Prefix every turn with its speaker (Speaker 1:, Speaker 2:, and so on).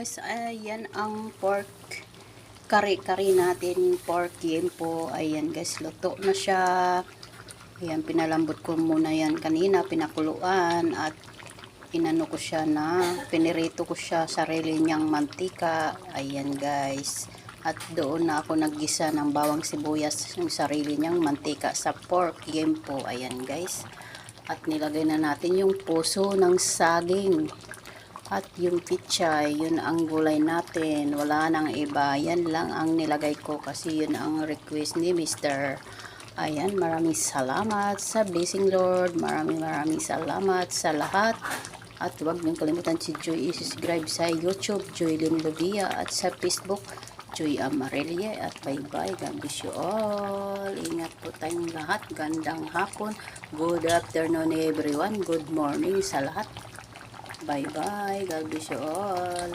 Speaker 1: Guys, ayan ang pork kari-kari natin, pork yempo. Ayan guys, luto na siya. Ayan, pinalambot ko muna yan kanina, pinakuluan at inano ko siya na pinirito ko siya sarili niyang mantika. Ayan guys, at doon na ako naggisa ng bawang sibuyas yung sarili niyang mantika sa pork yempo. Ayan guys, at nilagay na natin yung puso ng saging at yung pichay. Yun ang gulay natin, wala nang iba, yan lang ang nilagay ko kasi yun ang request ni Mr. Ayan, maraming salamat sa blessing Lord, maraming salamat sa lahat. At huwag niyong kalimutan si Joy i-subscribe sa YouTube, Joylyn Lovia, at sa Facebook, Joy Amarelia. At bye bye, God bless you all. Ingat po tayong lahat, gandang hapon, good afternoon everyone, good morning sa lahat. Bye bye, God bless you all.